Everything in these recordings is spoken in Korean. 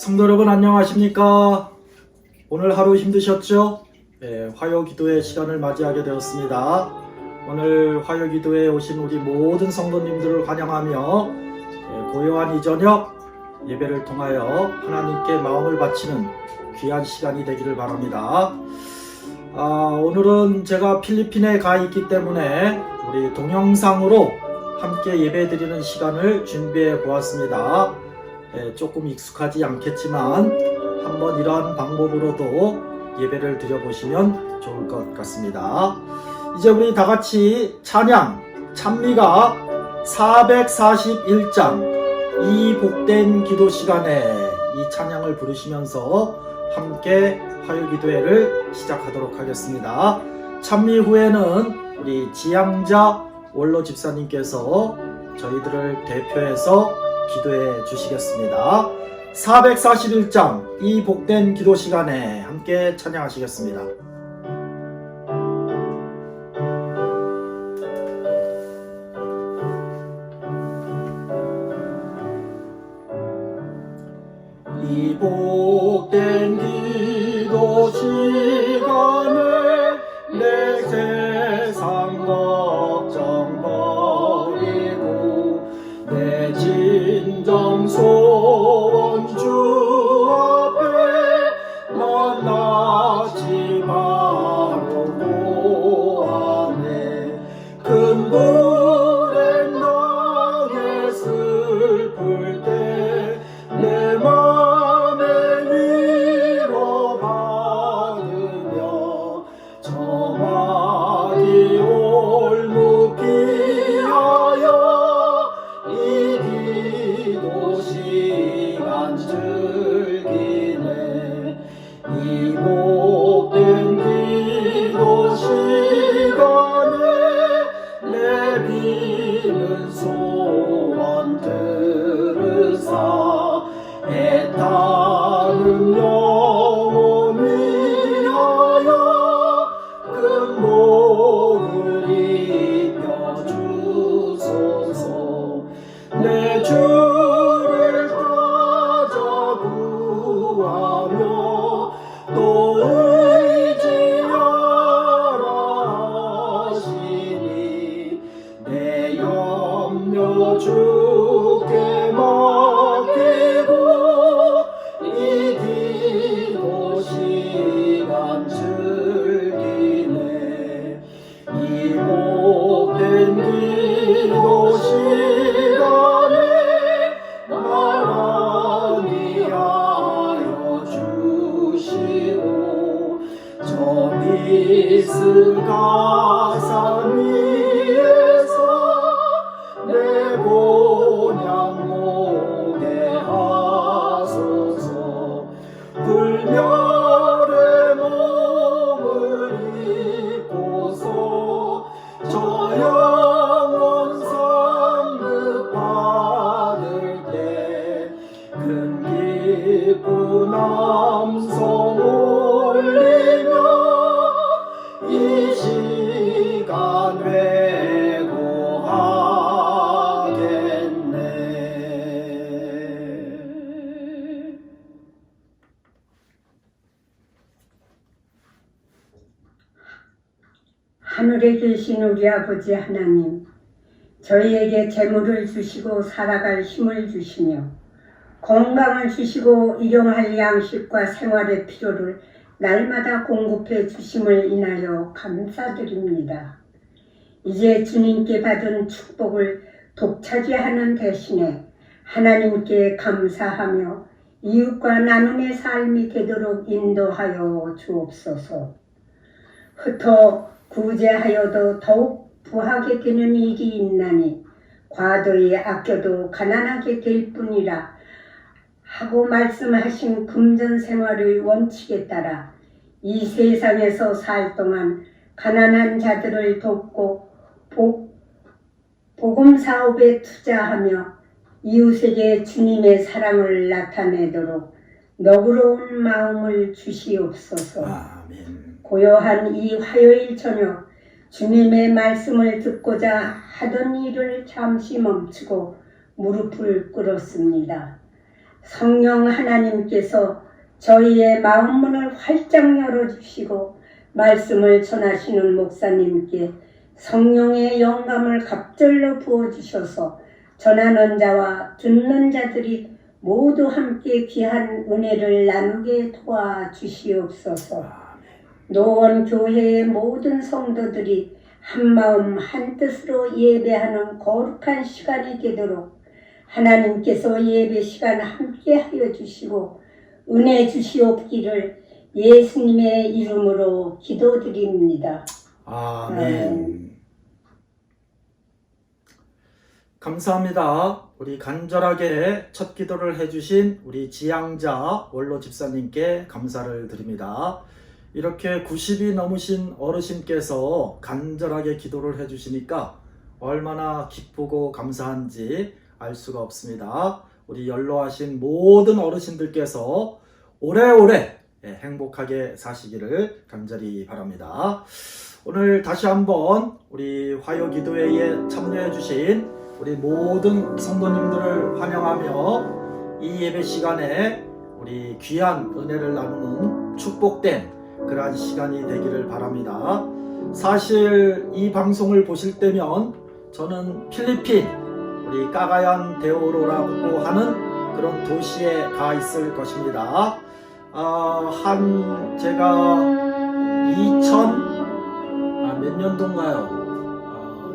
성도 여러분 안녕하십니까? 오늘 하루 힘드셨죠? 네, 화요기도의 시간을 맞이하게 되었습니다. 오늘 화요기도에 오신 우리 모든 성도님들을 환영하며 고요한 이 저녁 예배를 통하여 하나님께 마음을 바치는 귀한 시간이 되기를 바랍니다. 오늘은 제가 필리핀에 가 있기 때문에 우리 동영상으로 함께 예배 드리는 시간을 준비해 보았습니다. 조금 익숙하지 않겠지만 한번 이러한 방법으로도 예배를 드려보시면 좋을 것 같습니다. 이제 우리 다같이 찬양 찬미가 441장 이 복된 기도 시간에 이 찬양을 부르시면서 함께 화요기도회를 시작하도록 하겠습니다. 찬미 후에는 우리 지향자 원로 집사님께서 저희들을 대표해서 기도해 주시겠습니다. 441장 이 복된 기도 시간에 함께 찬양하시겠습니다. 이 복된 기도 시간에 내 세상 걱정 버리고 내 진정 소원 주 앞에 만나지 바라고 하네. 큰 불에 나게 슬플 때 내 맘에 위로 받으며 저마디 올무 피하여 이 기도 시간 즐기네. 이 복된 기도 시간에 내 비는 소원 들으사 애타는 영혼 위하여 금복을 입혀 주소서. 내 주를 따져 구하며 또 의지하라 하시니 내 염려 주께 맡기고 이 기도 시간 즐기네. 이 복된 기도 시간에 나란히 하여 주시고 저 미스가산 위에서 내 본향 모게 하소서. 불멸의 몸을 입고서 저 영원 상급 받을 때 큰 기쁜 함성 올리며 이 시간 회고하겠네. 하늘에 계신 우리 아버지 하나님, 저희에게 재물을 주시고 살아갈 힘을 주시며 건강을 주시고 일용할 양식과 생활의 필요를 날마다 공급해 주심을 인하여 감사드립니다. 이제 주님께 받은 축복을 독차지하는 대신에 하나님께 감사하며 이웃과 나눔의 삶이 되도록 인도하여 주옵소서. 흩어 구제하여도 더욱 부하게 되는 일이 있나니 과도히 아껴도 가난하게 될 뿐이라 하고 말씀하신 금전생활의 원칙에 따라 이 세상에서 살 동안 가난한 자들을 돕고 복음사업에 투자하며 이웃에게 주님의 사랑을 나타내도록 너그러운 마음을 주시옵소서. 아멘. 고요한 이 화요일 저녁 주님의 말씀을 듣고자 하던 일을 잠시 멈추고 무릎을 꿇었습니다. 성령 하나님께서 저희의 마음 문을 활짝 열어주시고 말씀을 전하시는 목사님께 성령의 영감을 갑절로 부어주셔서 전하는 자와 듣는 자들이 모두 함께 귀한 은혜를 나누게 도와주시옵소서. 노원 교회의 모든 성도들이 한마음 한뜻으로 예배하는 거룩한 시간이 되도록 하나님께서 예배 시간 함께 하여 주시고 은혜 주시옵기를 예수님의 이름으로 기도드립니다. 아멘. 감사합니다. 우리 간절하게 첫 기도를 해주신 우리 지향자 원로 집사님께 감사를 드립니다. 이렇게 90이 넘으신 어르신께서 간절하게 기도를 해주시니까 얼마나 기쁘고 감사한지 알 수가 없습니다. 우리 연로하신 모든 어르신들께서 오래오래 행복하게 사시기를 간절히 바랍니다. 오늘 다시 한번 우리 화요기도회에 참여해 주신 우리 모든 성도님들을 환영하며 이 예배 시간에 우리 귀한 은혜를 나누는 축복된 그러한 시간이 되기를 바랍니다. 사실 이 방송을 보실 때면 저는 필리핀 우리 까가얀 데오로라고 하는 그런 도시에 가 있을 것입니다. 제가 2000몇 년도인가요?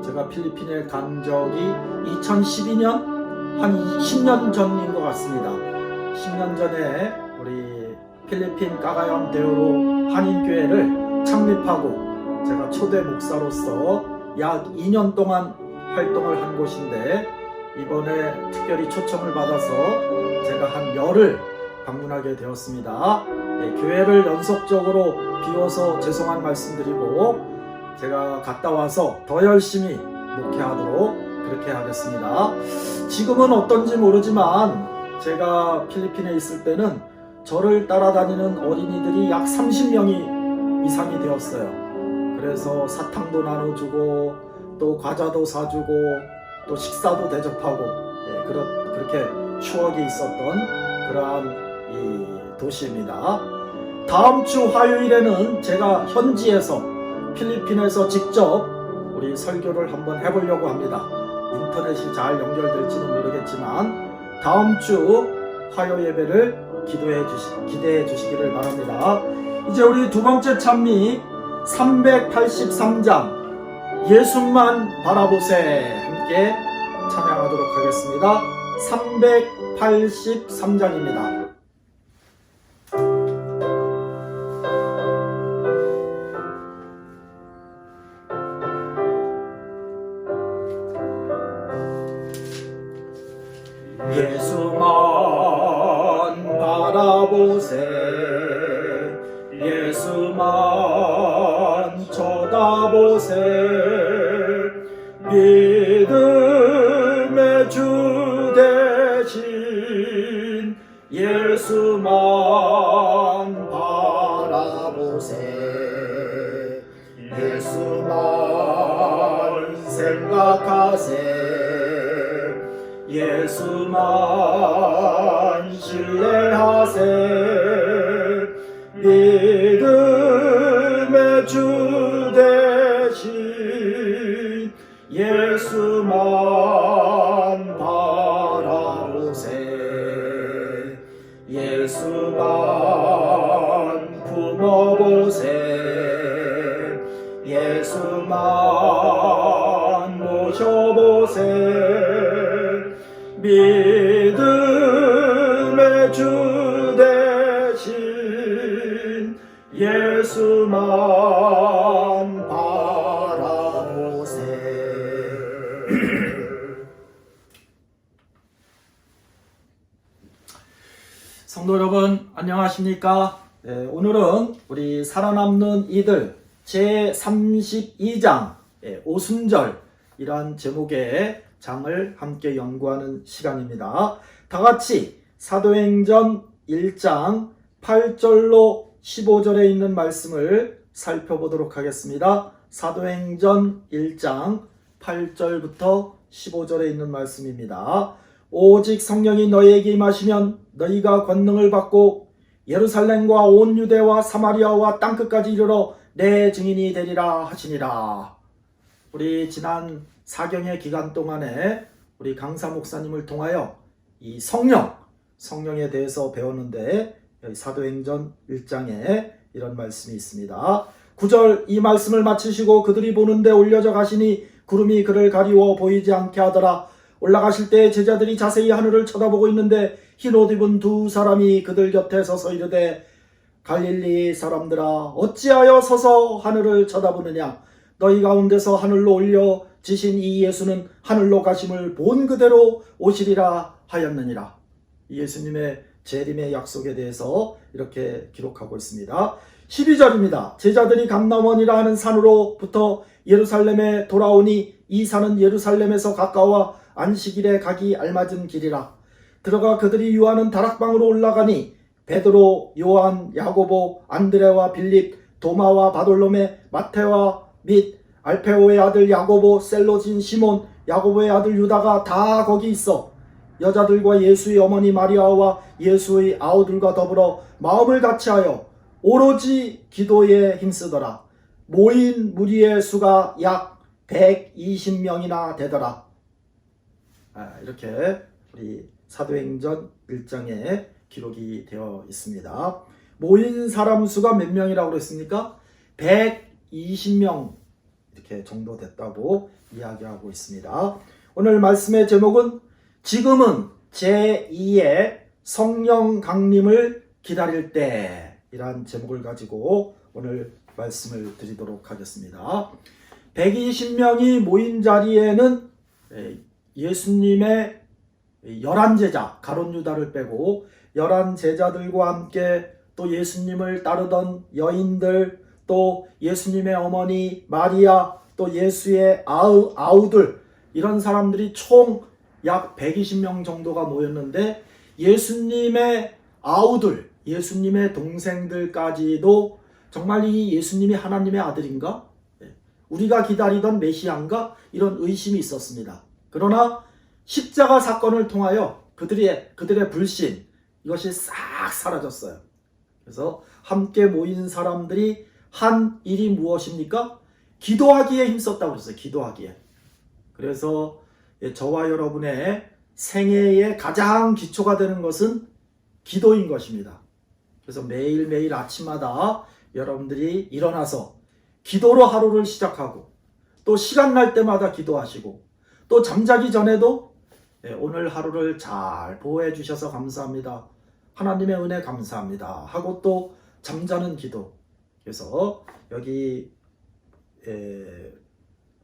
제가 필리핀에 간 적이 2012년 한 10년 전인 것 같습니다. 10년 전에 우리 필리핀 까가얀 데오로 한인교회를 창립하고 제가 초대 목사로서 약 2년 동안 활동을 한 곳인데 이번에 특별히 초청을 받아서 제가 한 열흘 방문하게 되었습니다. 교회를 연속적으로 비워서 죄송한 말씀드리고 제가 갔다 와서 더 열심히 목회하도록 그렇게 하겠습니다. 지금은 어떤지 모르지만 제가 필리핀에 있을 때는 저를 따라다니는 어린이들이 약 30명이 이상이 되었어요. 그래서 사탕도 나눠주고 또 과자도 사주고 또 식사도 대접하고 그렇게 추억이 있었던 그러한 이 도시입니다. 다음 주 화요일에는 제가 현지에서 필리핀에서 직접 우리 설교를 한번 해보려고 합니다. 인터넷이 잘 연결될지는 모르겠지만 다음 주 화요 예배를 기대해 주시기를 바랍니다. 이제 우리 두 번째 찬미 383장 예수만 바라보세 함께 찬양하도록 하겠습니다. 383장입니다. 예수만 바라보세 예수만 쳐다보세 믿음의 주 대신 예수만 바라보세 예수만 생각하세 예수만 신뢰하세 믿음의 주 대신 예수만 바라보세 예수만 품어보세 예수만 모셔보세 믿음의 주 대신 예수만 바라보세. 성도 여러분 안녕하십니까? 오늘은 우리 살아남는 이들 제32장 오순절이란 제목의 장을 함께 연구하는 시간입니다. 다 같이 사도행전 1장 8절로 15절에 있는 말씀을 살펴보도록 하겠습니다. 사도행전 1장 8절부터 15절에 있는 말씀입니다. 오직 성령이 너희에게 임하시면 너희가 권능을 받고 예루살렘과 온 유대와 사마리아와 땅끝까지 이르러 내 증인이 되리라 하시니라. 우리 지난 사경의 기간 동안에 우리 강사 목사님을 통하여 이 성령에 대해서 배웠는데 여기 사도행전 1장에 이런 말씀이 있습니다. 9절 이 말씀을 마치시고 그들이 보는데 올려져 가시니 구름이 그를 가리워 보이지 않게 하더라. 올라가실 때 제자들이 자세히 하늘을 쳐다보고 있는데 흰 옷 입은 두 사람이 그들 곁에 서서 이르되 갈릴리 사람들아 어찌하여 서서 하늘을 쳐다보느냐. 너희 가운데서 하늘로 올려지신 이 예수는 하늘로 가심을 본 그대로 오시리라 하였느니라. 예수님의 재림의 약속에 대해서 이렇게 기록하고 있습니다. 12절입니다. 제자들이 감람원이라 하는 산으로부터 예루살렘에 돌아오니 이 산은 예루살렘에서 가까워 안식일에 가기 알맞은 길이라. 들어가 그들이 유하는 다락방으로 올라가니 베드로, 요한, 야고보, 안드레와 빌립, 도마와 바돌로메, 마테와 및 알페오의 아들 야고보, 셀로진 시몬, 야고보의 아들 유다가 다 거기 있어 여자들과 예수의 어머니 마리아와 예수의 아우들과 더불어 마음을 같이하여 오로지 기도에 힘쓰더라. 모인 무리의 수가 약 120명이나 되더라. 이렇게 우리 사도행전 1장에 기록이 되어 있습니다. 모인 사람 수가 몇 명이라고 그랬습니까? 120명 이렇게 정도 됐다고 이야기하고 있습니다. 오늘 말씀의 제목은 지금은 제2의 성령 강림을 기다릴 때 이란 제목을 가지고 오늘 말씀을 드리도록 하겠습니다. 120명이 모인 자리에는 예수님의 11제자 가룟 유다를 빼고 11제자들과 함께 또 예수님을 따르던 여인들 또 예수님의 어머니 마리아 또 예수의 아우들 이런 사람들이 총 약 120명 정도가 모였는데 예수님의 아우들 예수님의 동생들까지도 정말 이 예수님이 하나님의 아들인가? 우리가 기다리던 메시아인가? 이런 의심이 있었습니다. 그러나 십자가 사건을 통하여 그들의 불신 이것이 싹 사라졌어요. 그래서 함께 모인 사람들이 한 일이 무엇입니까? 기도하기에 힘썼다고 그랬어요. 기도하기에. 그래서 저와 여러분의 생애의 가장 기초가 되는 것은 기도인 것입니다. 그래서 매일매일 아침마다 여러분들이 일어나서 기도로 하루를 시작하고 또 시간 날 때마다 기도하시고 또 잠자기 전에도 오늘 하루를 잘 보호해 주셔서 감사합니다. 하나님의 은혜 감사합니다. 하고 또 잠자는 기도. 그래서 여기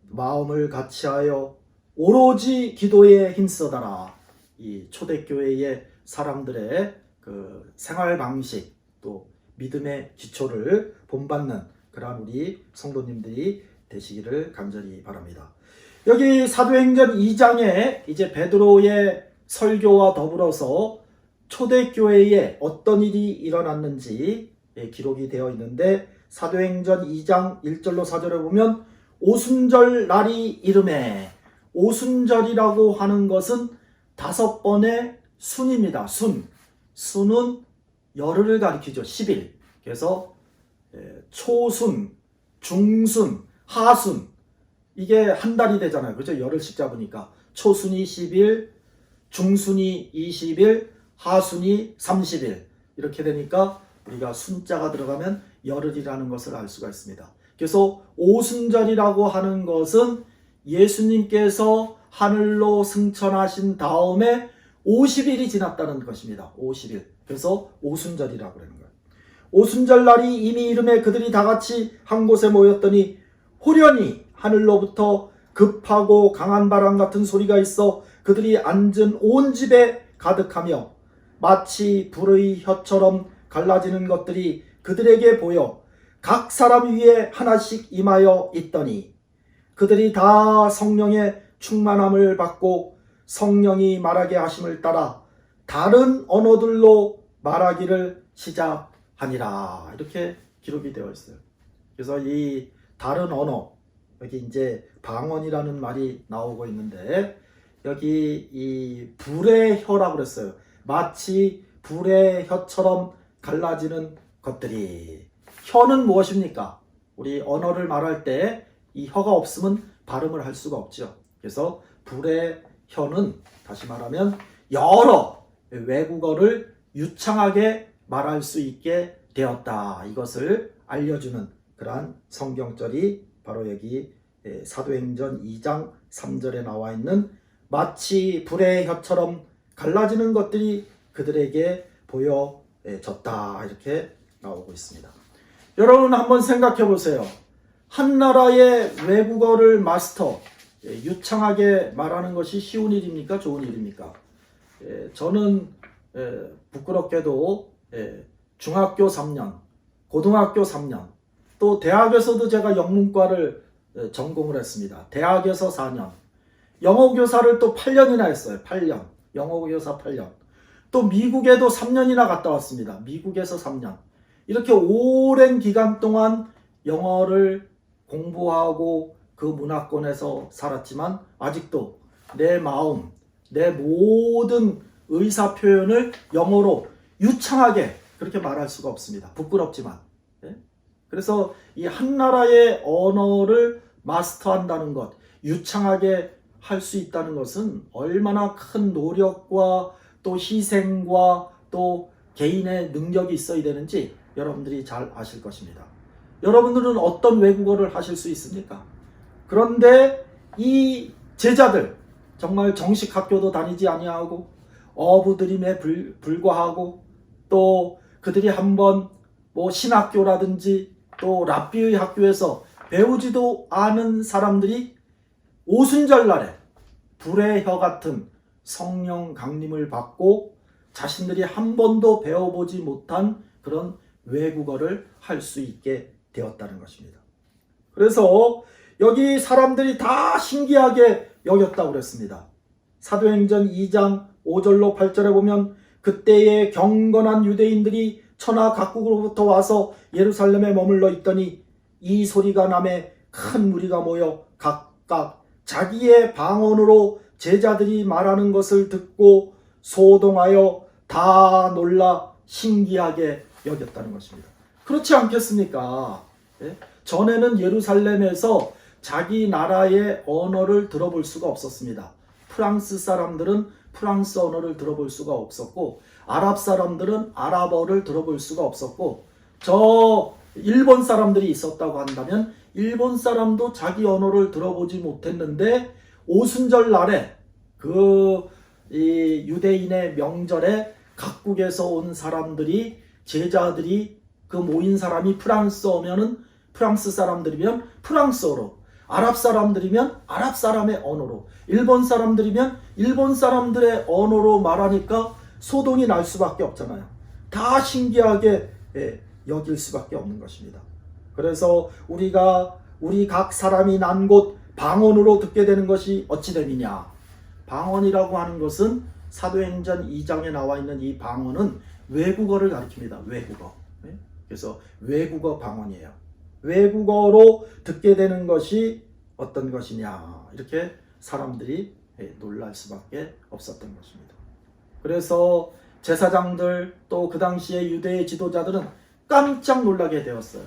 마음을 같이하여 오로지 기도에 힘써다라. 이 초대교회의 사람들의 그 생활 방식 또 믿음의 기초를 본받는 그러한 우리 성도님들이 되시기를 간절히 바랍니다. 여기 사도행전 2장에 이제 베드로의 설교와 더불어서 초대교회에 어떤 일이 일어났는지 기록이 되어 있는데 사도행전 2장 1절로 4절에 보면 오순절 날이 이름에 오순절이라고 하는 것은 5번의 순입니다. 순은 열흘을 가리키죠. 10일. 그래서 초순, 중순, 하순 이게 한 달이 되잖아요. 그렇죠? 열흘씩 잡으니까 초순이 10일, 중순이 20일, 하순이 30일 이렇게 되니까 우리가 순자가 들어가면 열흘이라는 것을 알 수가 있습니다. 그래서 오순절이라고 하는 것은 예수님께서 하늘로 승천하신 다음에 50일이 지났다는 것입니다. 50일. 그래서 오순절이라고 그러는 거예요. 오순절 날이 이미 이름에 그들이 다 같이 한 곳에 모였더니 호련히 하늘로부터 급하고 강한 바람 같은 소리가 있어 그들이 앉은 온 집에 가득하며 마치 불의 혀처럼 갈라지는 것들이 그들에게 보여 각 사람 위에 하나씩 임하여 있더니 그들이 다 성령의 충만함을 받고 성령이 말하게 하심을 따라 다른 언어들로 말하기를 시작하니라. 이렇게 기록이 되어 있어요. 그래서 이 다른 언어 여기 이제 방언이라는 말이 나오고 있는데 여기 이 불의 혀라고 그랬어요. 마치 불의 혀처럼 갈라지는 것들이. 혀는 무엇입니까? 우리 언어를 말할 때 이 혀가 없으면 발음을 할 수가 없죠. 그래서 불의 혀는 다시 말하면 여러 외국어를 유창하게 말할 수 있게 되었다. 이것을 알려주는 그러한 성경절이 바로 여기 사도행전 2장 3절에 나와 있는 마치 불의 혀처럼 갈라지는 것들이 그들에게 보여졌다. 이렇게 나오고 있습니다. 여러분 한번 생각해 보세요. 한 나라의 외국어를 마스터, 유창하게 말하는 것이 쉬운 일입니까? 좋은 일입니까? 저는 부끄럽게도 중학교 3년, 고등학교 3년, 또 대학에서도 제가 영문과를 전공을 했습니다. 대학에서 4년, 영어교사를 또 8년이나 했어요. 8년, 영어교사 8년. 또 미국에도 3년이나 갔다 왔습니다. 미국에서 3년. 이렇게 오랜 기간 동안 영어를 공부하고 그 문화권에서 살았지만 아직도 내 마음, 내 모든 의사 표현을 영어로 유창하게 그렇게 말할 수가 없습니다. 부끄럽지만. 그래서 이 한 나라의 언어를 마스터한다는 것, 유창하게 할 수 있다는 것은 얼마나 큰 노력과 또 희생과 또 개인의 능력이 있어야 되는지 여러분들이 잘 아실 것입니다. 여러분들은 어떤 외국어를 하실 수 있습니까? 그런데 이 제자들, 정말 정식 학교도 다니지 아니하고 어부드림에 불과하고 또 그들이 한번 뭐 신학교라든지 또 랍비의 학교에서 배우지도 않은 사람들이 오순절날에 불의 혀 같은 성령 강림을 받고 자신들이 한 번도 배워보지 못한 그런 외국어를 할 수 있게 되었다는 것입니다. 그래서 여기 사람들이 다 신기하게 여겼다고 그랬습니다. 사도행전 2장 5절로 8절에 보면 그때의 경건한 유대인들이 천하 각국으로부터 와서 예루살렘에 머물러 있더니 이 소리가 나매 큰 무리가 모여 각각 자기의 방언으로 제자들이 말하는 것을 듣고 소동하여 다 놀라 신기하게 여겼다는 것입니다. 그렇지 않겠습니까? 전에는 예루살렘에서 자기 나라의 언어를 들어볼 수가 없었습니다. 프랑스 사람들은 프랑스 언어를 들어볼 수가 없었고 아랍 사람들은 아랍어를 들어볼 수가 없었고 저 일본 사람들이 있었다고 한다면 일본 사람도 자기 언어를 들어보지 못했는데 오순절 날에 이 유대인의 명절에 각국에서 온 사람들이 제자들이 그 모인 사람이 프랑스어면은 프랑스 사람들이면 프랑스어로, 아랍 사람들이면 아랍 사람의 언어로, 일본 사람들이면 일본 사람들의 언어로 말하니까 소동이 날 수밖에 없잖아요. 다 신기하게 여길 수밖에 없는 것입니다. 그래서 우리 각 사람이 난 곳 방언으로 듣게 되는 것이 어찌 됨이냐. 방언이라고 하는 것은 사도행전 2장에 나와 있는 이 방언은 외국어를 가리킵니다. 외국어. 그래서 외국어 방언이에요. 외국어로 듣게 되는 것이 어떤 것이냐. 이렇게 사람들이 놀랄 수밖에 없었던 것입니다. 그래서 제사장들 또 그 당시에 유대의 지도자들은 깜짝 놀라게 되었어요.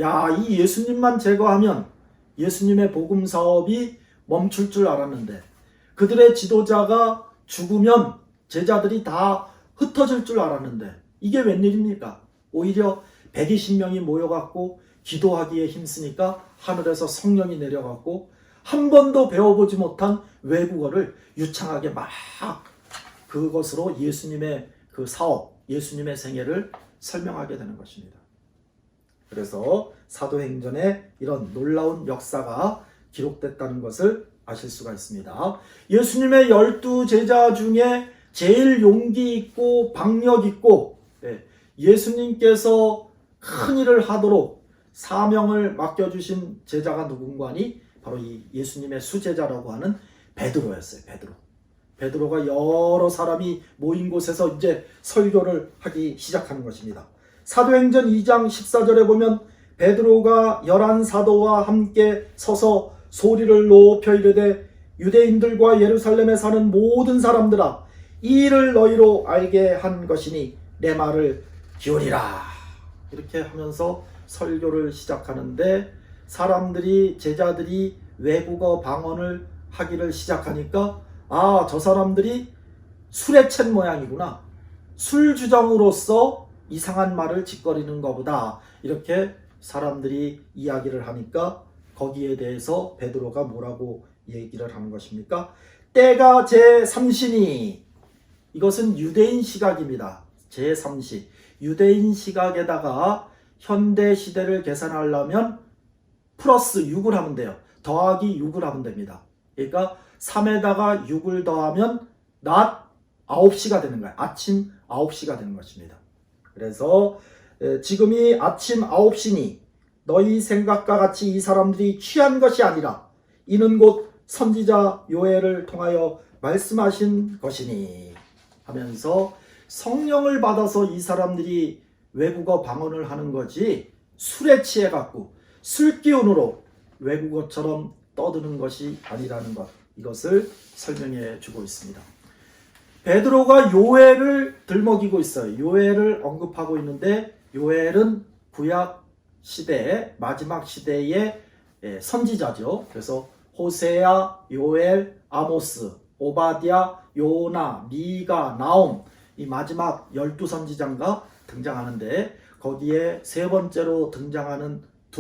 야, 이 예수님만 제거하면 예수님의 복음 사업이 멈출 줄 알았는데 그들의 지도자가 죽으면 제자들이 다 흩어질 줄 알았는데 이게 웬일입니까? 오히려 120명이 모여갖고 기도하기에 힘쓰니까 하늘에서 성령이 내려갖고 한 번도 배워보지 못한 외국어를 유창하게 막 그것으로 예수님의 그 사업, 예수님의 생애를 설명하게 되는 것입니다. 그래서 사도행전에 이런 놀라운 역사가 기록됐다는 것을 아실 수가 있습니다. 예수님의 12제자 중에 제일 용기 있고 박력 있고 예수님께서 큰 일을 하도록 사명을 맡겨주신 제자가 누군가니 바로 이 예수님의 수제자라고 하는 베드로였어요. 베드로가 여러 사람이 모인 곳에서 이제 설교를 하기 시작하는 것입니다. 사도행전 2장 14절에 보면 베드로가 11 사도와 함께 서서 소리를 높여 이르되 유대인들과 예루살렘에 사는 모든 사람들아, 이 일을 너희로 알게 한 것이니 내 말을 기울이라. 이렇게 하면서 설교를 시작하는데, 사람들이, 제자들이 외국어 방언을 하기를 시작하니까, 아, 저 사람들이 술에 챈 모양이구나, 술주정으로서 이상한 말을 짓거리는 것보다, 이렇게 사람들이 이야기를 하니까 거기에 대해서 베드로가 뭐라고 얘기를 하는 것입니까? 때가 제3시니, 이것은 유대인 시각입니다. 제3시. 유대인 시각에다가 현대 시대를 계산하려면 플러스 6을 하면 돼요. 더하기 6을 하면 됩니다. 그러니까 3에다가 6을 더하면 낮 9시가 되는 거예요. 아침 9시가 되는 것입니다. 그래서 지금이 아침 9시니 너희 생각과 같이 이 사람들이 취한 것이 아니라 이는 곧 선지자 요엘을 통하여 말씀하신 것이니 하면서, 성령을 받아서 이 사람들이 외국어 방언을 하는 거지 술에 취해 갖고 술기운으로 외국어처럼 떠드는 것이 아니라는 것, 이것을 설명해 주고 있습니다. 베드로가 요엘을 들먹이고 있어요. 요엘을 언급하고 있는데, 요엘은 구약 시대, 마지막 시대의 선지자죠. 그래서 호세아, 요엘, 아모스, 오바댜, 요나, 미가, 나움, 이 마지막 12선지자가 등장하는데, 거기에 두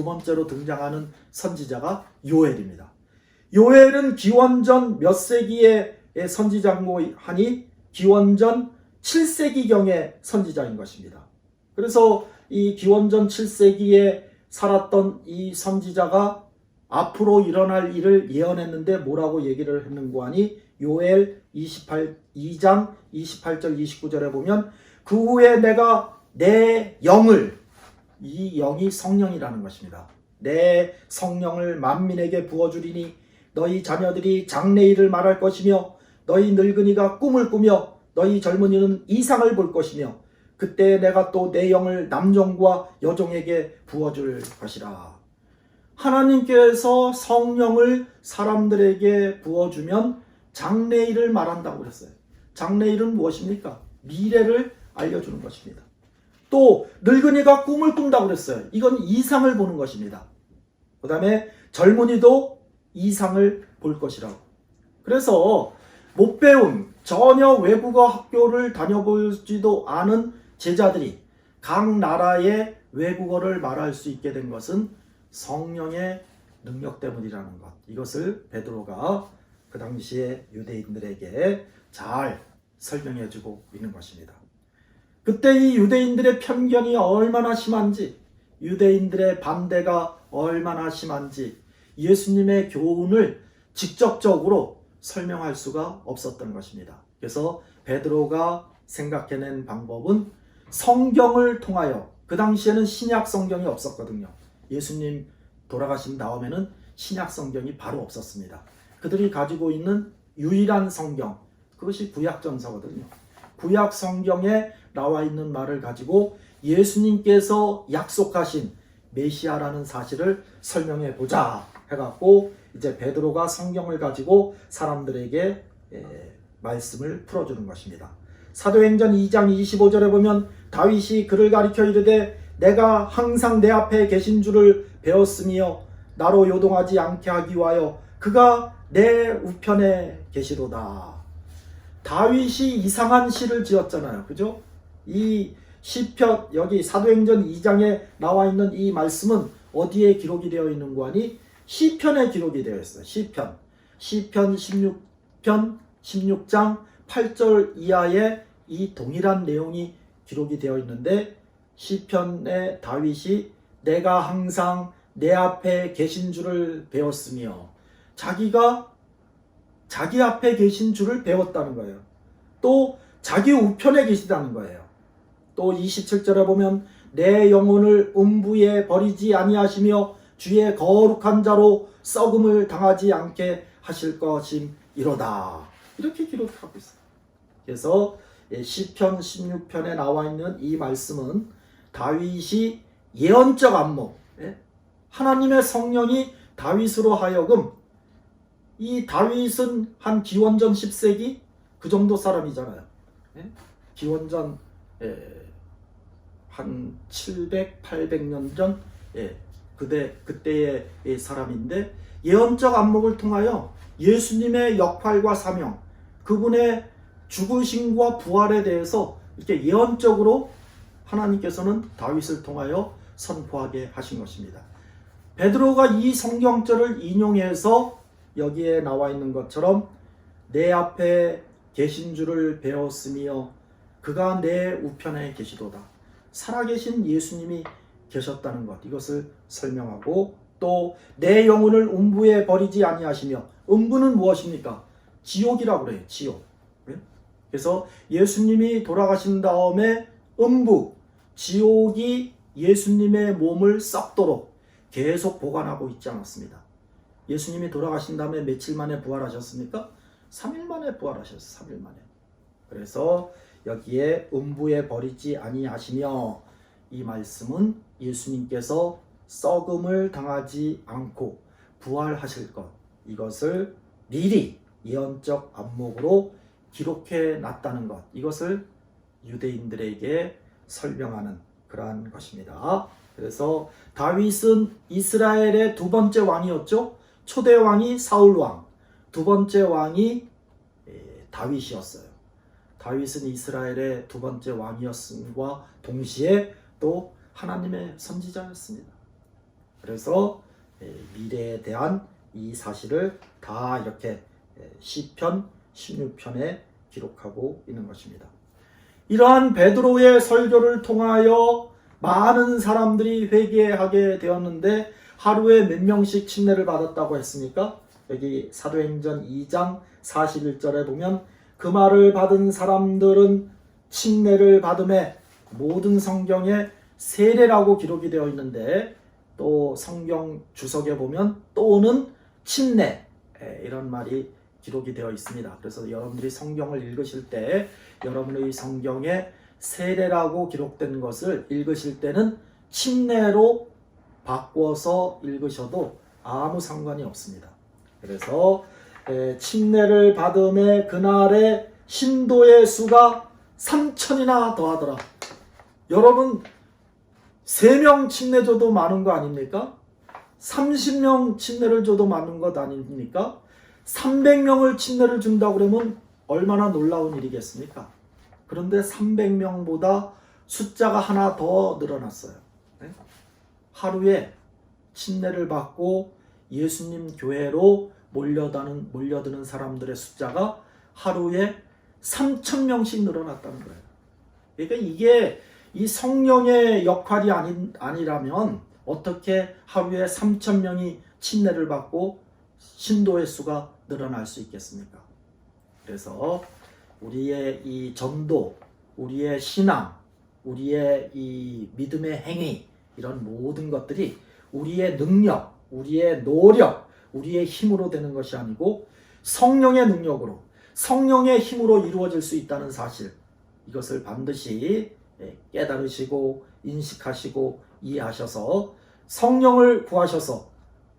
번째로 등장하는 선지자가 요엘입니다. 요엘은 기원전 몇 세기의 선지자고 하니 기원전 7세기경의 선지자인 것입니다. 그래서 이 기원전 7세기에 살았던 이 선지자가 앞으로 일어날 일을 예언했는데 뭐라고 얘기를 했는고 하니, 요엘 2장 28절 29절에 보면, 그 후에 내가 내 영을, 이 영이 성령이라는 것입니다. 내 성령을 만민에게 부어주리니 너희 자녀들이 장래일을 말할 것이며 너희 늙은이가 꿈을 꾸며 너희 젊은이는 이상을 볼 것이며 그때 내가 또 내 영을 남종과 여종에게 부어줄 것이라. 하나님께서 성령을 사람들에게 부어주면 장래일을 말한다고 그랬어요. 장래일은 무엇입니까? 미래를 알려주는 것입니다. 또 늙은이가 꿈을 꾼다고 그랬어요. 이건 이상을 보는 것입니다. 그 다음에 젊은이도 이상을 볼 것이라고. 그래서 못 배운, 전혀 외국어 학교를 다녀보지도 않은 제자들이 각 나라의 외국어를 말할 수 있게 된 것은 성령의 능력 때문이라는 것, 이것을 베드로가 그 당시에 유대인들에게 잘 설명해 주고 있는 것입니다. 그때 이 유대인들의 편견이 얼마나 심한지, 유대인들의 반대가 얼마나 심한지 예수님의 교훈을 직접적으로 설명할 수가 없었던 것입니다. 그래서 베드로가 생각해낸 방법은 성경을 통하여, 그 당시에는 신약 성경이 없었거든요. 예수님 돌아가신 다음에는 신약 성경이 바로 없었습니다. 그들이 가지고 있는 유일한 성경, 그것이 구약전서거든요. 구약 성경에 나와 있는 말을 가지고 예수님께서 약속하신 메시아라는 사실을 설명해 보자 해갖고, 이제 베드로가 성경을 가지고 사람들에게 말씀을 풀어주는 것입니다. 사도행전 2장 25절에 보면 다윗이 그를 가리켜 이르되 내가 항상 내 앞에 계신 줄을 배웠으며 나로 요동하지 않게 하기 위하여 그가 내 우편에 계시도다. 다윗이 이상한 시를 지었잖아요. 그죠? 이 시편, 여기 사도행전 2장에 나와 있는 이 말씀은 어디에 기록이 되어 있는 거 하니? 시편에 기록이 되어 있어요. 시편 16장 8절 이하에 이 동일한 내용이 기록이 되어 있는데, 시편에 다윗이 내가 항상 내 앞에 계신 줄을 배웠으며, 자기가 자기 앞에 계신 줄을 배웠다는 거예요. 또 자기 우편에 계시다는 거예요. 또 27절에 보면 내 영혼을 음부에 버리지 아니하시며 주의 거룩한 자로 썩음을 당하지 않게 하실 것임이로다. 이렇게 기록하고 있어요. 그래서 시편 16편에 나와 있는 이 말씀은 다윗이 예언적 안목, 하나님의 성령이 다윗으로 하여금 이 다윗은 한 기원전 10세기 그 정도 사람이잖아요. 예? 기원전 한 700, 800년 전 그때의 사람인데 예언적 안목을 통하여 예수님의 역할과 사명, 그분의 죽으심과 부활에 대해서 이렇게 예언적으로 하나님께서는 다윗을 통하여 선포하게 하신 것입니다. 베드로가 이 성경절을 인용해서 여기에 나와 있는 것처럼 내 앞에 계신 줄을 배웠으며 그가 내 우편에 계시도다. 살아계신 예수님이 계셨다는 것, 이것을 설명하고 또 내 영혼을 음부에 버리지 아니하시며, 음부는 무엇입니까? 지옥이라고 그래요. 지옥. 그래서 예수님이 돌아가신 다음에 음부, 지옥이 예수님의 몸을 썩도록 계속 보관하고 있지 않았습니다. 예수님이 돌아가신 다음에 며칠 만에 부활하셨습니까? 3일 만에 부활하셨어요. 3일 만에. 그래서 여기에 음부에 버리지 아니하시며, 이 말씀은 예수님께서 썩음을 당하지 않고 부활하실 것, 이것을 미리 예언적 안목으로 기록해 놨다는 것, 이것을 유대인들에게 설명하는 그러한 것입니다. 그래서 다윗은 이스라엘의 두 번째 왕이었죠. 초대 왕이 사울 왕, 두 번째 왕이 다윗이었어요. 다윗은 이스라엘의 두 번째 왕이었음과 동시에 또 하나님의 선지자였습니다. 그래서 미래에 대한 이 사실을 다 이렇게 시편 16편에 기록하고 있는 것입니다. 이러한 베드로의 설교를 통하여 많은 사람들이 회개하게 되었는데 하루에 몇 명씩 침례를 받았다고 했습니까? 여기 사도행전 2장 41절에 보면 그 말을 받은 사람들은 침례를 받음에, 모든 성경에 세례라고 기록이 되어 있는데 또 성경 주석에 보면 또는 침례, 이런 말이 기록이 되어 있습니다. 그래서 여러분들이 성경을 읽으실 때 여러분의 성경에 세례라고 기록된 것을 읽으실 때는 침례로 바꿔서 읽으셔도 아무 상관이 없습니다. 그래서 침례를 받음에 그날의 신도의 수가 3,000이나 더하더라. 여러분 3명 침례 줘도 많은 거 아닙니까? 30명 침례를 줘도 많은 것 아닙니까? 300명을 침례를 준다고 그러면 얼마나 놀라운 일이겠습니까? 그런데 300명보다 숫자가 하나 더 늘어났어요. 하루에 침례를 받고 예수님 교회로 몰려드는 사람들의 숫자가 하루에 3,000명씩 늘어났다는 거예요. 그러니까 이게 이 성령의 역할이 아니라면 어떻게 하루에 3,000명이 침례를 받고 신도의 수가 늘어날 수 있겠습니까? 그래서 우리의 이 전도, 우리의 신앙, 우리의 이 믿음의 행위, 이런 모든 것들이 우리의 능력, 우리의 노력, 우리의 힘으로 되는 것이 아니고 성령의 능력으로, 성령의 힘으로 이루어질 수 있다는 사실, 이것을 반드시 깨달으시고 인식하시고 이해하셔서 성령을 구하셔서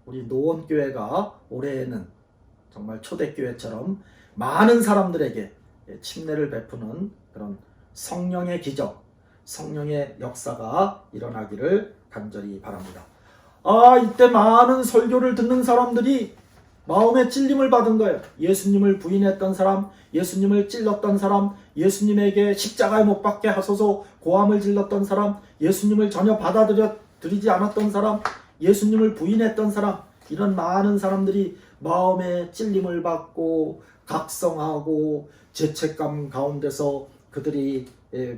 우리 노원교회가 올해에는 정말 초대교회처럼 많은 사람들에게 침례를 베푸는 그런 성령의 기적, 성령의 역사가 일어나기를 간절히 바랍니다. 이때 많은 설교를 듣는 사람들이 마음에 찔림을 받은 거예요. 예수님을 부인했던 사람, 예수님을 찔렀던 사람, 예수님에게 십자가에 못 박게 하소서 고함을 질렀던 사람, 예수님을 전혀 받아들이지 않았던 사람, 예수님을 부인했던 사람, 이런 많은 사람들이 마음에 찔림을 받고 각성하고 죄책감 가운데서 그들이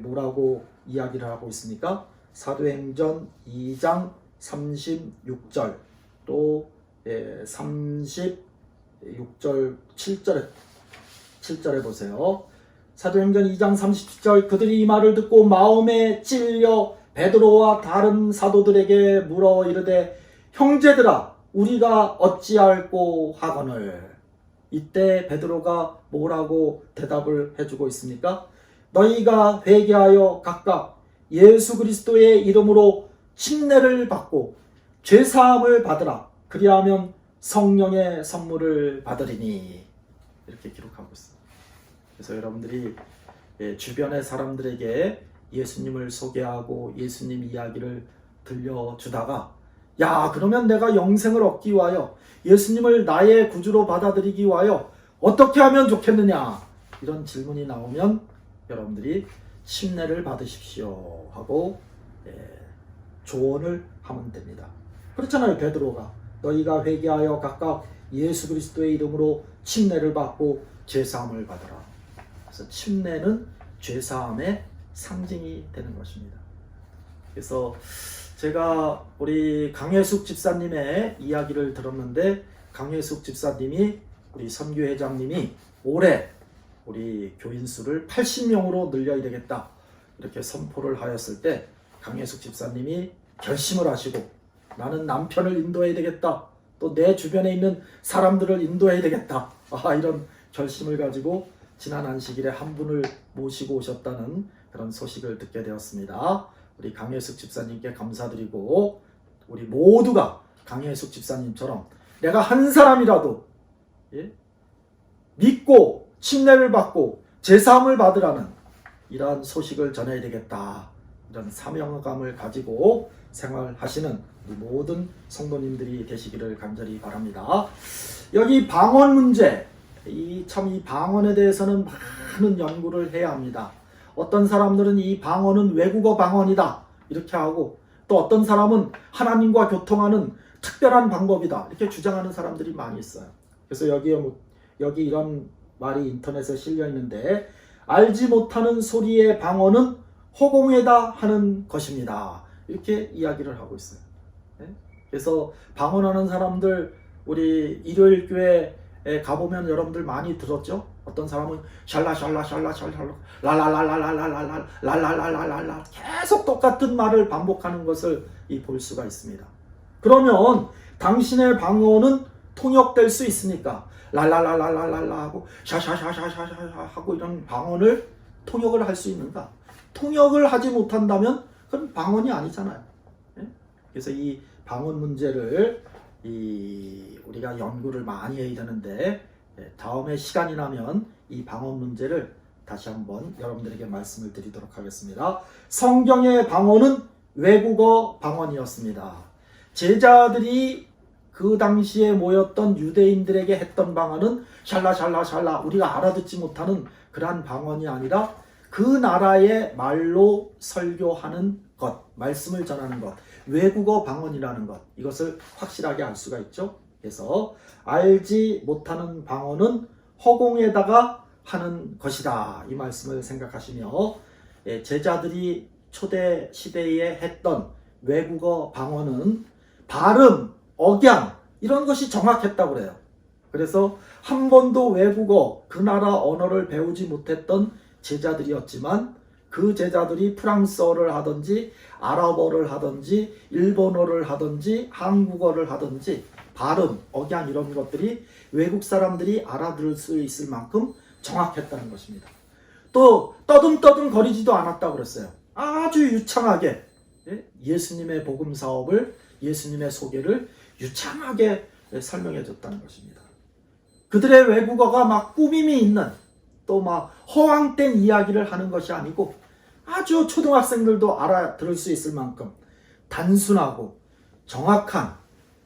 뭐라고 이야기를 하고 있습니까? 사도행전 2장 36절 또 36절 7절에 보세요. 사도행전 2장 30절 그들이 이 말을 듣고 마음에 찔려 베드로와 다른 사도들에게 물어 이르되 형제들아 우리가 어찌할꼬 하거늘. 이때 베드로가 뭐라고 대답을 해주고 있습니까? 너희가 회개하여 각각 예수 그리스도의 이름으로 침례를 받고 죄사함을 받으라. 그리하면 성령의 선물을 받으리니 이렇게 기록하고 있습니다. 그래서 여러분들이 주변의 사람들에게 예수님을 소개하고 예수님 이야기를 들려주다가 야 그러면 내가 영생을 얻기 위하여 예수님을 나의 구주로 받아들이기 위하여 어떻게 하면 좋겠느냐 이런 질문이 나오면 여러분들이 침례를 받으십시오 하고 조언을 하면 됩니다. 그렇잖아요. 베드로가 너희가 회개하여 각각 예수 그리스도의 이름으로 침례를 받고 죄사함을 받으라. 그래서 침례는 죄사함의 상징이 되는 것입니다. 그래서 제가 우리 강혜숙 집사님의 이야기를 들었는데 강혜숙 집사님이 우리 선교회장님이 올해 우리 교인 수를 80명으로 늘려야 되겠다 이렇게 선포를 하였을 때 강혜숙 집사님이 결심을 하시고 나는 남편을 인도해야 되겠다 또 내 주변에 있는 사람들을 인도해야 되겠다 이런 결심을 가지고 지난 안식일에 한 분을 모시고 오셨다는 그런 소식을 듣게 되었습니다. 우리 강혜숙 집사님께 감사드리고 우리 모두가 강혜숙 집사님처럼 내가 한 사람이라도 믿고 침례를 받고 제사함을 받으라는 이러한 소식을 전해야 되겠다. 이런 사명감을 가지고 생활하시는 우리 모든 성도님들이 되시기를 간절히 바랍니다. 여기 방언 문제, 이 방언에 대해서는 많은 연구를 해야 합니다. 어떤 사람들은 이 방언은 외국어 방언이다 이렇게 하고 또 어떤 사람은 하나님과 교통하는 특별한 방법이다 이렇게 주장하는 사람들이 많이 있어요. 그래서 여기 이런 말이 인터넷에 실려 있는데 알지 못하는 소리의 방언은 허공에다 하는 것입니다. 이렇게 이야기를 하고 있어요. 그래서 방언하는 사람들 우리 일요일 교회에 가보면 여러분들 많이 들었죠? 어떤 사람은 샬라샬라샬라샬라 랄랄랄랄랄랄랄랄랄랄랄랄랄 계속 똑같은 말을 반복하는 것을 볼 수가 있습니다. 그러면 당신의 방언은 통역될 수 있으니까 랄랄랄랄랄랄라 하고 샤샤샤샤샤 하고 이런 방언을 통역을 할 수 있는가? 통역을 하지 못한다면 그건 방언이 아니잖아요. 그래서 이 방언 문제를 우리가 연구를 많이 해야 되는데 다음에 시간이 나면 이 방언 문제를 다시 한번 여러분들에게 말씀을 드리도록 하겠습니다. 성경의 방언은 외국어 방언이었습니다. 제자들이 그 당시에 모였던 유대인들에게 했던 방언은 샬라샬라샬라 우리가 알아듣지 못하는 그러한 방언이 아니라 그 나라의 말로 설교하는 것, 말씀을 전하는 것, 외국어 방언이라는 것, 이것을 확실하게 알 수가 있죠. 그래서 알지 못하는 방언은 허공에다가 하는 것이다 이 말씀을 생각하시며 제자들이 초대 시대에 했던 외국어 방언은 발음, 억양 이런 것이 정확했다고 그래요. 그래서 한 번도 외국어, 그 나라 언어를 배우지 못했던 제자들이었지만 그 제자들이 프랑스어를 하든지 아랍어를 하든지 일본어를 하든지 한국어를 하든지 발음, 억양 이런 것들이 외국 사람들이 알아들을 수 있을 만큼 정확했다는 것입니다. 또 떠듬떠듬 거리지도 않았다고 그랬어요. 아주 유창하게 예수님의 복음 사업을 예수님의 소개를 유창하게 설명해 줬다는 것입니다. 그들의 외국어가 막 꾸밈이 있는 또 막 허황된 이야기를 하는 것이 아니고 아주 초등학생들도 알아들을 수 있을 만큼 단순하고 정확한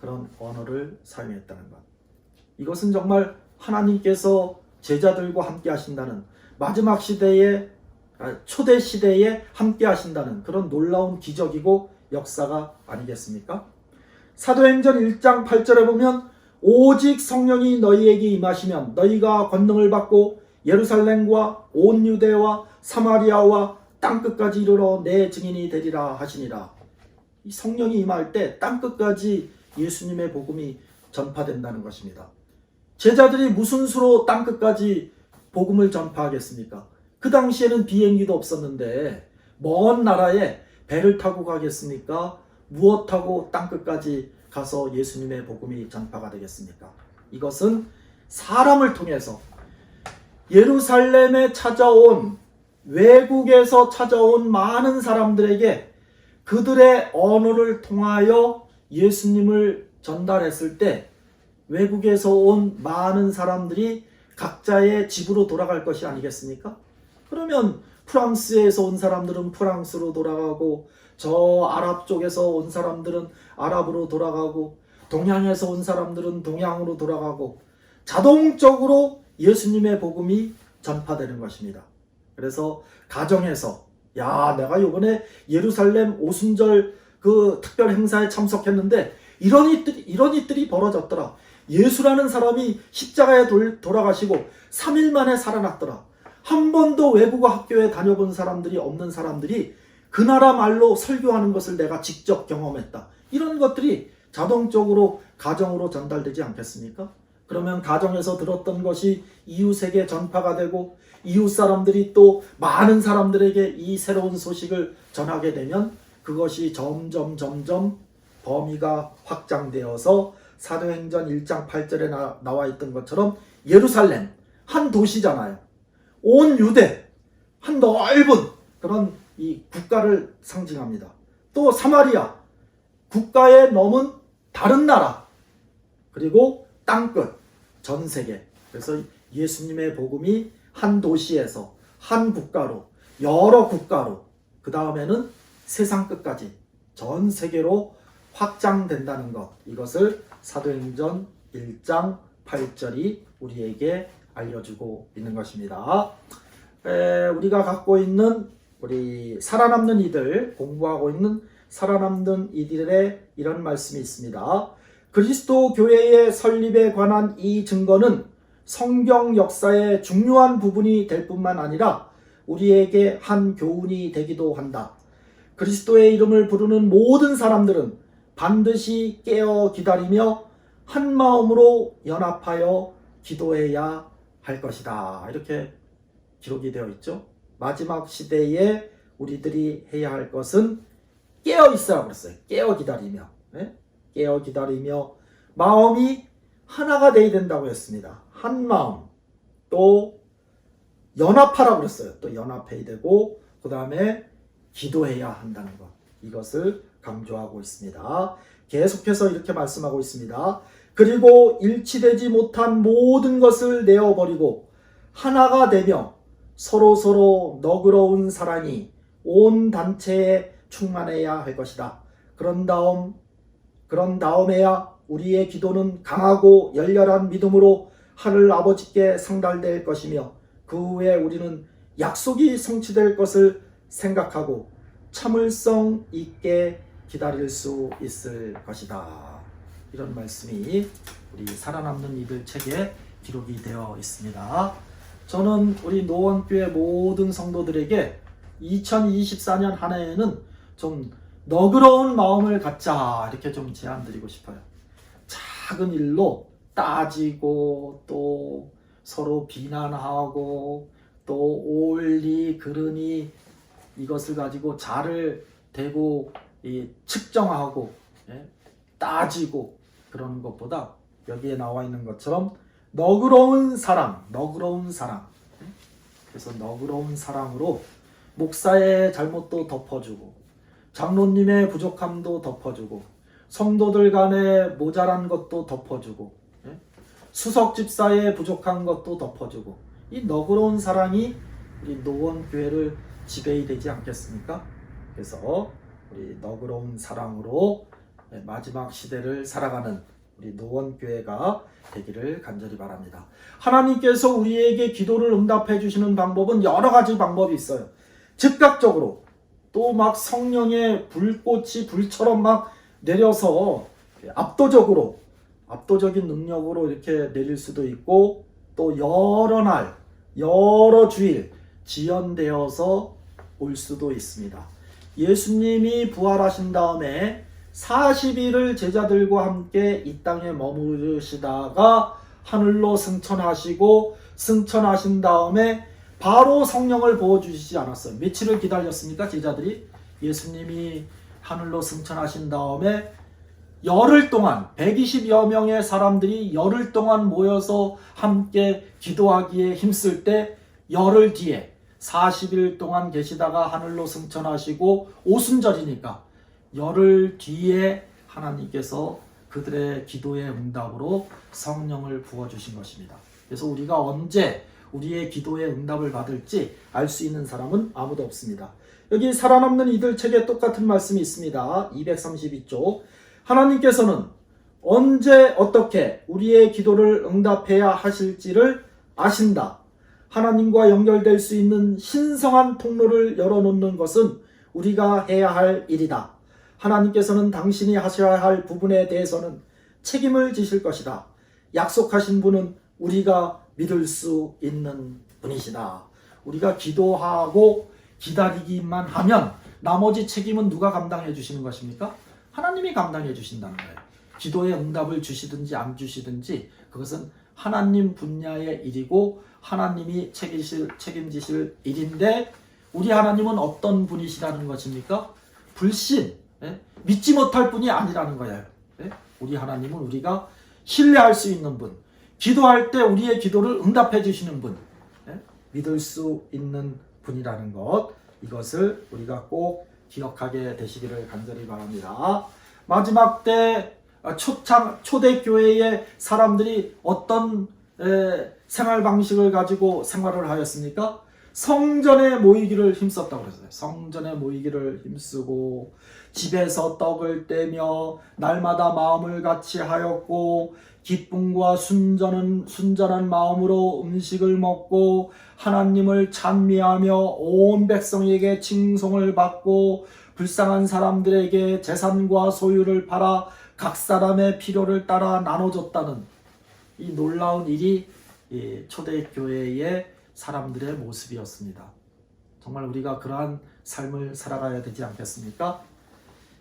그런 언어를 사용했다는 것. 이것은 정말 하나님께서 제자들과 함께 하신다는 마지막 시대에 초대 시대에 함께 하신다는 그런 놀라운 기적이고 역사가 아니겠습니까? 사도행전 1장 8절에 보면 오직 성령이 너희에게 임하시면 너희가 권능을 받고 예루살렘과 온 유대와 사마리아와 땅끝까지 이르러 내 증인이 되리라 하시니라. 이 성령이 임할 때 땅끝까지 예수님의 복음이 전파된다는 것입니다. 제자들이 무슨 수로 땅끝까지 복음을 전파하겠습니까? 그 당시에는 비행기도 없었는데 먼 나라에 배를 타고 가겠습니까? 무엇 타고 땅끝까지 가서 예수님의 복음이 전파가 되겠습니까? 이것은 사람을 통해서 예루살렘에 찾아온 외국에서 찾아온 많은 사람들에게 그들의 언어를 통하여 예수님을 전달했을 때 외국에서 온 많은 사람들이 각자의 집으로 돌아갈 것이 아니겠습니까? 그러면 프랑스에서 온 사람들은 프랑스로 돌아가고, 저 아랍 쪽에서 온 사람들은 아랍으로 돌아가고, 동양에서 온 사람들은 동양으로 돌아가고, 자동적으로 예수님의 복음이 전파되는 것입니다. 그래서 가정에서, 야, 내가 요번에 예루살렘 오순절 그 특별 행사에 참석했는데 이런 일들이 벌어졌더라. 예수라는 사람이 십자가에 돌아가시고 3일 만에 살아났더라. 한 번도 외국어 학교에 다녀본 사람들이 없는 사람들이 그 나라 말로 설교하는 것을 내가 직접 경험했다. 이런 것들이 자동적으로 가정으로 전달되지 않겠습니까? 그러면 가정에서 들었던 것이 이웃에게 전파가 되고, 이웃 사람들이 또 많은 사람들에게 이 새로운 소식을 전하게 되면 그것이 점점 범위가 확장되어서 사도행전 1장 8절에 나와 있던 것처럼 예루살렘, 한 도시잖아요. 온 유대, 한 넓은 그런 이 국가를 상징합니다. 또 사마리아, 국가에 넘은 다른 나라, 그리고 땅끝, 전 세계. 그래서 예수님의 복음이 한 도시에서, 한 국가로, 여러 국가로, 그 다음에는 세상 끝까지 전 세계로 확장된다는 것, 이것을 사도행전 1장 8절이 우리에게 알려주고 있는 것입니다. 우리가 갖고 있는 우리 살아남는 이들, 공부하고 있는 살아남는 이들의 이런 말씀이 있습니다. 그리스도 교회의 설립에 관한 이 증거는 성경 역사의 중요한 부분이 될 뿐만 아니라 우리에게 한 교훈이 되기도 한다. 그리스도의 이름을 부르는 모든 사람들은 반드시 깨어 기다리며 한 마음으로 연합하여 기도해야 할 것이다. 이렇게 기록이 되어 있죠. 마지막 시대에 우리들이 해야 할 것은 깨어 있으라고 그랬어요. 깨어 기다리며. 네? 깨어 기다리며 마음이 하나가 되어야 된다고 했습니다. 한 마음. 또 연합하라고 그랬어요. 또 연합해야 되고, 그 다음에 기도해야 한다는 것. 이것을 강조하고 있습니다. 계속해서 이렇게 말씀하고 있습니다. 그리고 일치되지 못한 모든 것을 내어버리고 하나가 되며 서로 너그러운 사랑이 온 단체에 충만해야 할 것이다. 그런 다음에야 우리의 기도는 강하고 열렬한 믿음으로 하늘 아버지께 상달될 것이며 그 후에 우리는 약속이 성취될 것을 생각하고 참을성 있게 기다릴 수 있을 것이다. 이런 말씀이 우리 살아남는 이들 책에 기록이 되어 있습니다. 저는 우리 노원교회 모든 성도들에게 2024년 한 해에는 좀 너그러운 마음을 갖자, 이렇게 좀 제안드리고 싶어요. 작은 일로 따지고 또 서로 비난하고 또 옳니 그르니 이것을 가지고 자를 대고 측정하고 따지고 그러는 것보다 여기에 나와 있는 것처럼 너그러운 사랑. 그래서 너그러운 사랑으로 목사의 잘못도 덮어주고 장로님의 부족함도 덮어주고 성도들 간의 모자란 것도 덮어주고 수석 집사의 부족한 것도 덮어주고, 이 너그러운 사랑이 우리 노원교회를 지배해야 되지 않겠습니까? 그래서 우리 너그러운 사랑으로 마지막 시대를 살아가는 우리 노원교회가 되기를 간절히 바랍니다. 하나님께서 우리에게 기도를 응답해 주시는 방법은 여러 가지 방법이 있어요. 즉각적으로 또 막 성령의 불꽃이 불처럼 막 내려서 압도적인 능력으로 이렇게 내릴 수도 있고, 또 여러 날, 여러 주일 지연되어서 올 수도 있습니다. 예수님이 부활하신 다음에 40일을 제자들과 함께 이 땅에 머무르시다가 하늘로 승천하신 다음에 바로 성령을 부어주시지 않았어요. 며칠을 기다렸습니까? 제자들이 예수님이 하늘로 승천하신 다음에 열흘 동안 120여 명의 사람들이 열흘 동안 모여서 함께 기도하기에 힘쓸 때 열흘 뒤에 40일 동안 계시다가 하늘로 승천하시고 오순절이니까 열흘 뒤에 하나님께서 그들의 기도의 응답으로 성령을 부어주신 것입니다. 그래서 우리가 언제 우리의 기도의 응답을 받을지 알 수 있는 사람은 아무도 없습니다. 여기 살아남는 이들 책에 똑같은 말씀이 있습니다. 232쪽. 하나님께서는 언제 어떻게 우리의 기도를 응답해야 하실지를 아신다. 하나님과 연결될 수 있는 신성한 통로를 열어놓는 것은 우리가 해야 할 일이다. 하나님께서는 당신이 하셔야 할 부분에 대해서는 책임을 지실 것이다. 약속하신 분은 우리가 믿을 수 있는 분이시다. 우리가 기도하고 기다리기만 하면 나머지 책임은 누가 감당해 주시는 것입니까? 하나님이 감당해 주신다는 거예요. 기도의 응답을 주시든지 안 주시든지 그것은 하나님 분야의 일이고 하나님이 책임지실 일인데, 우리 하나님은 어떤 분이시라는 것입니까? 불신, 믿지 못할 분이 아니라는 거예요. 우리 하나님은 우리가 신뢰할 수 있는 분, 기도할 때 우리의 기도를 응답해 주시는 분, 믿을 수 있는 분이라는 것, 이것을 우리가 꼭 기억하게 되시기를 간절히 바랍니다. 마지막 때 초대교회의 사람들이 어떤 생활 방식을 가지고 생활을 하였습니까? 성전에 모이기를 힘썼다고 그랬어요. 성전에 모이기를 힘쓰고 집에서 떡을 떼며 날마다 마음을 같이 하였고 기쁨과 순전한 마음으로 음식을 먹고 하나님을 찬미하며 온 백성에게 칭송을 받고 불쌍한 사람들에게 재산과 소유를 팔아 각 사람의 필요를 따라 나눠줬다는 이 놀라운 일이 초대교회의 사람들의 모습이었습니다. 정말 우리가 그러한 삶을 살아가야 되지 않겠습니까?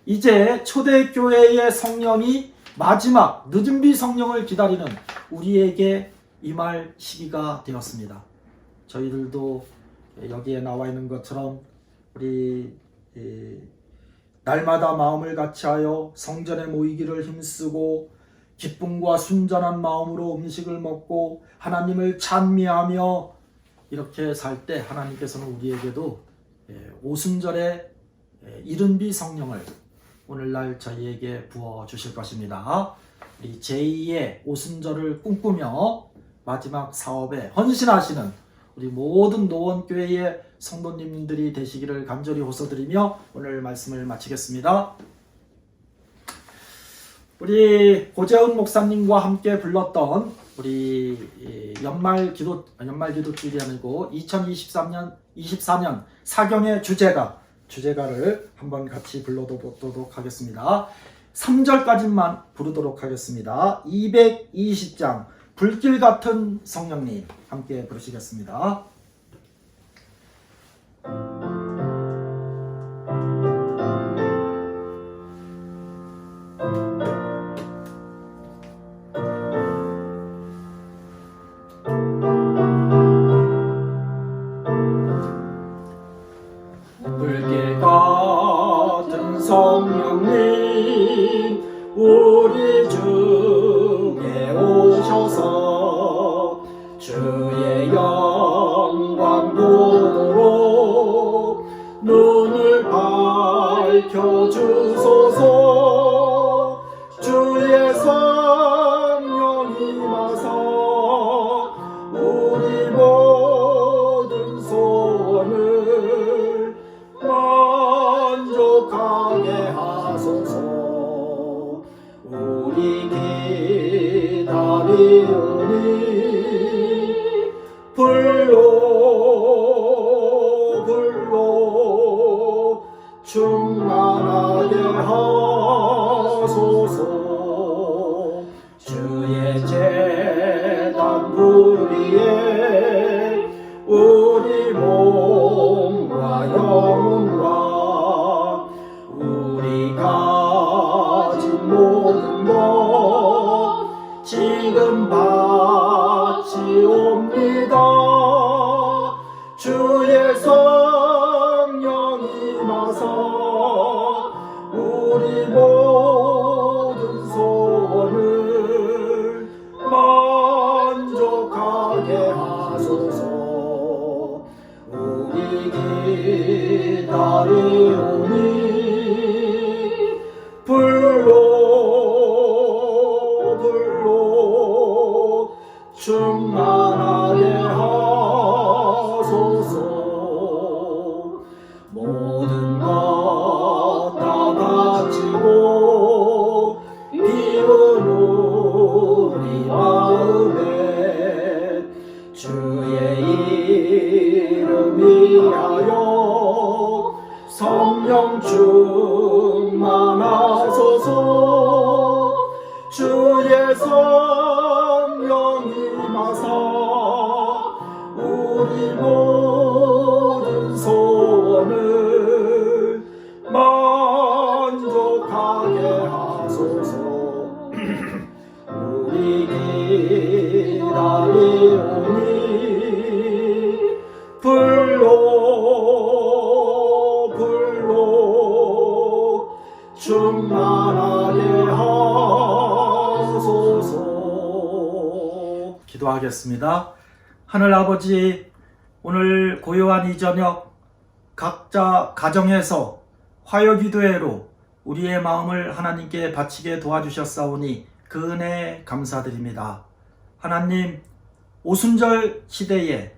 이제 초대교회의 성령이 마지막 늦은비 성령을 기다리는 우리에게 임할 시기가 되었습니다. 저희들도 여기에 나와 있는 것처럼 우리 날마다 마음을 같이하여 성전에 모이기를 힘쓰고 기쁨과 순전한 마음으로 음식을 먹고 하나님을 찬미하며 이렇게 살 때 하나님께서는 우리에게도 오순절의 이른비 성령을 오늘날 저희에게 부어주실 것입니다. 우리 제2의 오순절을 꿈꾸며 마지막 사업에 헌신하시는 우리 모든 노원교회의 성도님들이 되시기를 간절히 호소드리며 오늘 말씀을 마치겠습니다. 우리 고재훈 목사님과 함께 불렀던 우리 연말 기도주일이 아니고 2024년 사경의 주제가를 한번 같이 불러보도록 하겠습니다. 3절까지만 부르도록 하겠습니다. 220장 불길 같은 성령님 함께 부르시겠습니다. 불길 같은 성령님 우리 중에 오셔서 주의 영광 보도록 눈을 밝혀주소서. 주의 성령 임하사 우리 모든 소원을 만족하게 하소서. 우리 기다리오니 불로 충만하게 하소서. 주의 제단 불위에 우리 몸과 영혼과 우리 가진 모든 것 지금 바치옵니다. 주의 성령 임하사 우리 모든 소원을 만족하게 하소서. 우리 기다리오니 불로 성령 충만하소서. 주의 성령 임하사 우리 모든 소원을 만족하게 하소서. 우리 기다리오니 불로 충만하게 하소서. 기도하겠습니다. 하늘 아버지, 오늘 고요한 이 저녁 각자 가정에서 화요기도회로 우리의 마음을 하나님께 바치게 도와주셨사오니 그 은혜 감사드립니다. 하나님, 오순절 시대에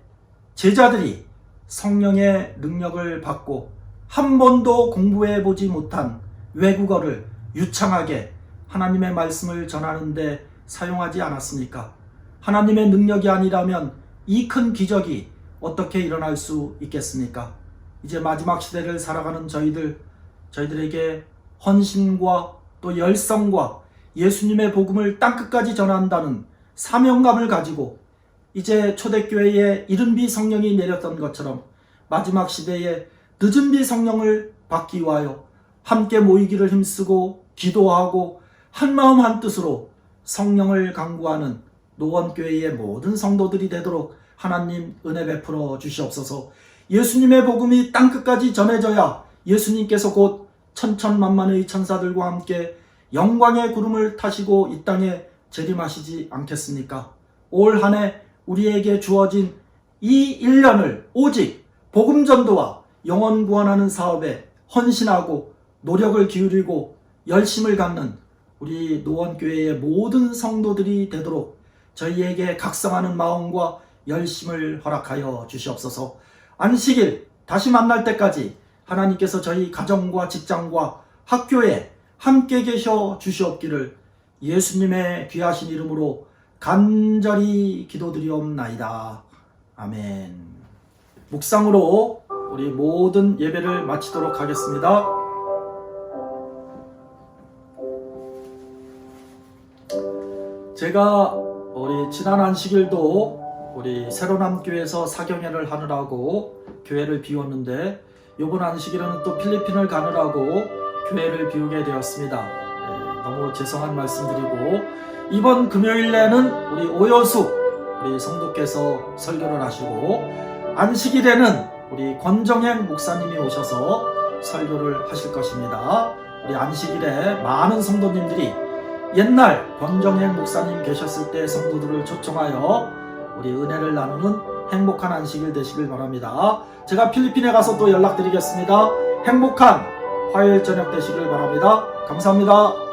제자들이 성령의 능력을 받고 한 번도 공부해 보지 못한 외국어를 유창하게 하나님의 말씀을 전하는데 사용하지 않았습니까? 하나님의 능력이 아니라면 이 큰 기적이 어떻게 일어날 수 있겠습니까? 이제 마지막 시대를 살아가는 저희들에게 헌신과 또 열성과 예수님의 복음을 땅끝까지 전한다는 사명감을 가지고 이제 초대교회에 이른 비 성령이 내렸던 것처럼 마지막 시대에 늦은 비 성령을 받기 위하여 함께 모이기를 힘쓰고 기도하고 한마음 한뜻으로 성령을 강구하는 노원교회의 모든 성도들이 되도록 하나님 은혜 베풀어 주시옵소서. 예수님의 복음이 땅끝까지 전해져야 예수님께서 곧 천천만만의 천사들과 함께 영광의 구름을 타시고 이 땅에 재림하시지 않겠습니까? 올 한 해 우리에게 주어진 이 1년을 오직 복음 전도와 영혼 구원하는 사업에 헌신하고 노력을 기울이고 열심을 갖는 우리 노원교회의 모든 성도들이 되도록 저희에게 각성하는 마음과 열심을 허락하여 주시옵소서. 안식일 다시 만날 때까지 하나님께서 저희 가정과 직장과 학교에 함께 계셔 주시옵기를 예수님의 귀하신 이름으로 간절히 기도드리옵나이다. 아멘. 묵상으로 우리 모든 예배를 마치도록 하겠습니다. 제가 우리 지난 안식일도 우리 새로남교회에서 사경회를 하느라고 교회를 비웠는데 이번 안식일은 또 필리핀을 가느라고 교회를 비우게 되었습니다. 너무 죄송한 말씀드리고 이번 금요일에는 우리 오여숙 우리 성도께서 설교를 하시고 안식일에는 우리 권정행 목사님이 오셔서 설교를 하실 것입니다. 우리 안식일에 많은 성도님들이 옛날 권정행 목사님 계셨을 때 성도들을 초청하여 우리 은혜를 나누는 행복한 안식일 되시길 바랍니다. 제가 필리핀에 가서 또 연락드리겠습니다. 행복한 화요일 저녁 되시길 바랍니다. 감사합니다.